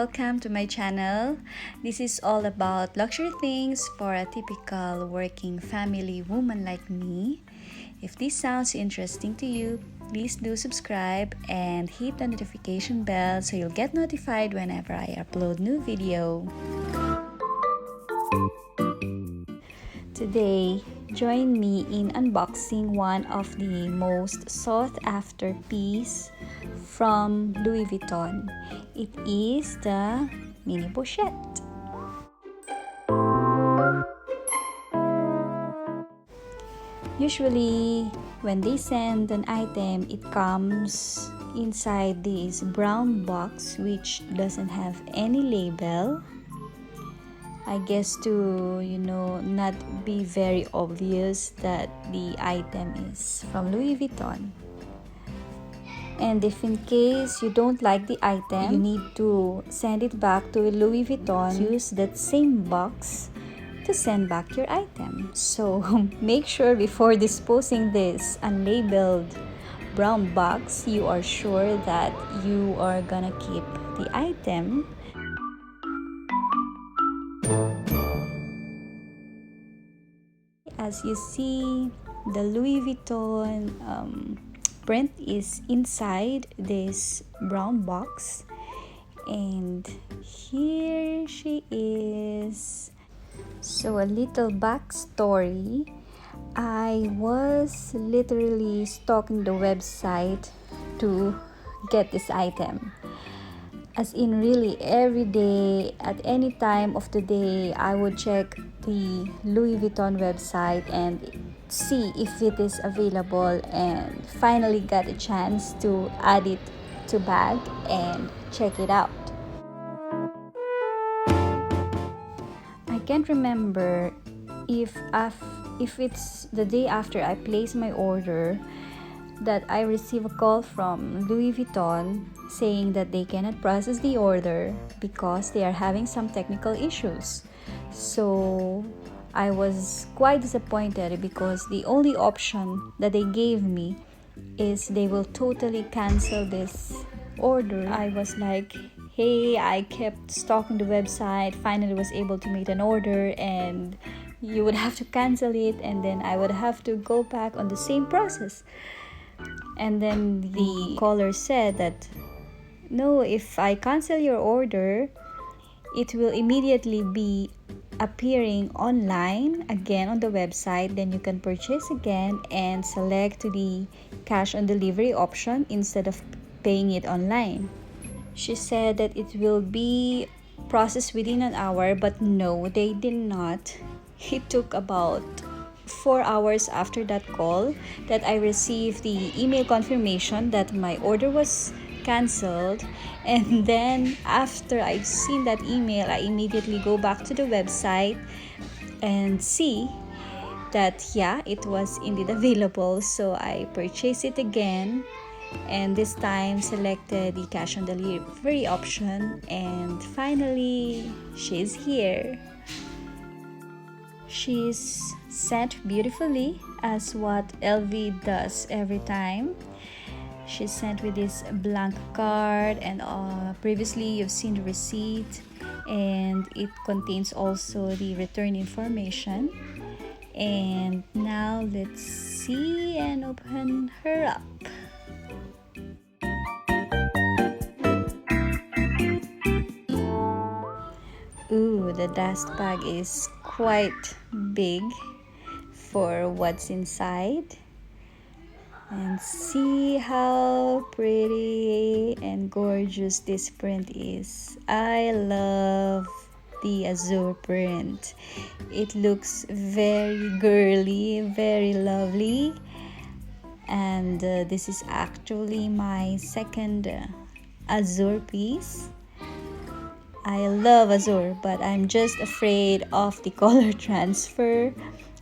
welcome to my channel. This is all about luxury things for a typical working family woman like me. If this sounds interesting to you, please do subscribe and hit the notification bell so you'll get notified whenever I upload new video. Today, join me in unboxing one of the most sought after piece from Louis Vuitton. It is the Mini Pochette. Usually, when they send an item, it comes inside this brown box which doesn't have any label. I guess to, not be very obvious that the item is from Louis Vuitton. And if in case you don't like the item, you need to send it back to Louis Vuitton. Use that same box to send back your item. So make sure before disposing this unlabeled brown box, you are sure that you are gonna keep the item. As you see, the Louis Vuitton print is inside this brown box, and here she is. So a little backstory. I was literally stalking the website to get this item. As in, really, every day, at any time of the day, I would check the Louis Vuitton website and see if it is available, and finally got a chance to add it to bag and check it out. I can't remember if it's the day after I place my order that I receive a call from Louis Vuitton saying that they cannot process the order because they are having some technical issues. So I was quite disappointed because the only option that they gave me is they will totally cancel this order. I was like, hey, I kept stalking the website, finally was able to make an order, and you would have to cancel it, and then I would have to go back on the same process. And then the caller said that, no, if I cancel your order, it will immediately be appearing online again on the website. Then you can purchase again and select the cash on delivery option instead of paying it online. She said that it will be processed within an hour, but no, they did not. It took about 4 hours after that call that I received the email confirmation that my order was cancelled. And then after I've seen that email, I immediately go back to the website and see that it was indeed available. So I purchased it again, and this time selected the cash on delivery option, and finally she's here. She's sent beautifully, as what LV does every time. She's sent with this blank card, and previously you've seen the receipt, and it contains also the return information. And now let's see and open her up. Ooh, the dust bag is quite big for what's inside. And see how pretty and gorgeous this print is. I love the azure print. It looks very girly, very lovely. And this is actually my second azure piece. I love azure, but I'm just afraid of the color transfer,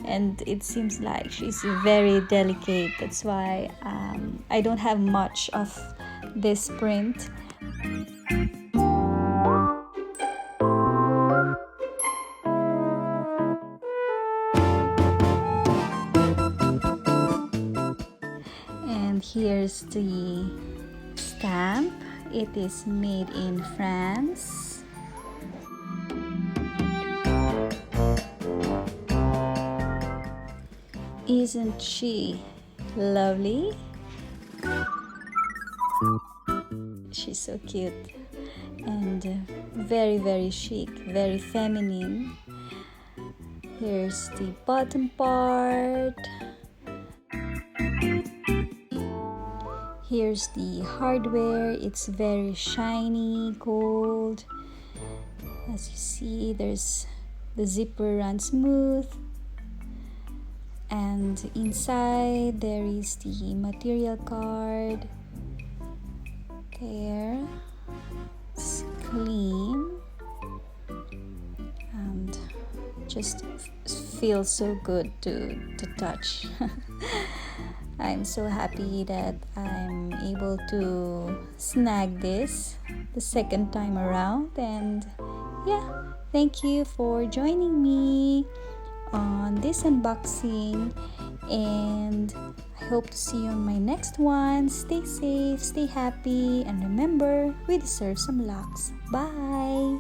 and it seems like she's very delicate. That's why I don't have much of this print. And here's the stamp. It is made in France. Isn't she lovely? She's so cute and very chic, very feminine. Here's the bottom part. Here's the hardware. It's very shiny gold. As you see, there's the zipper runs smooth, and inside there is the material card. There, it's clean and just feels so good to touch. I'm so happy that I'm able to snag this the second time around, and yeah, thank you for joining me on this unboxing, and I hope to see you on my next one. Stay safe, stay happy, and remember, we deserve some luxe. Bye!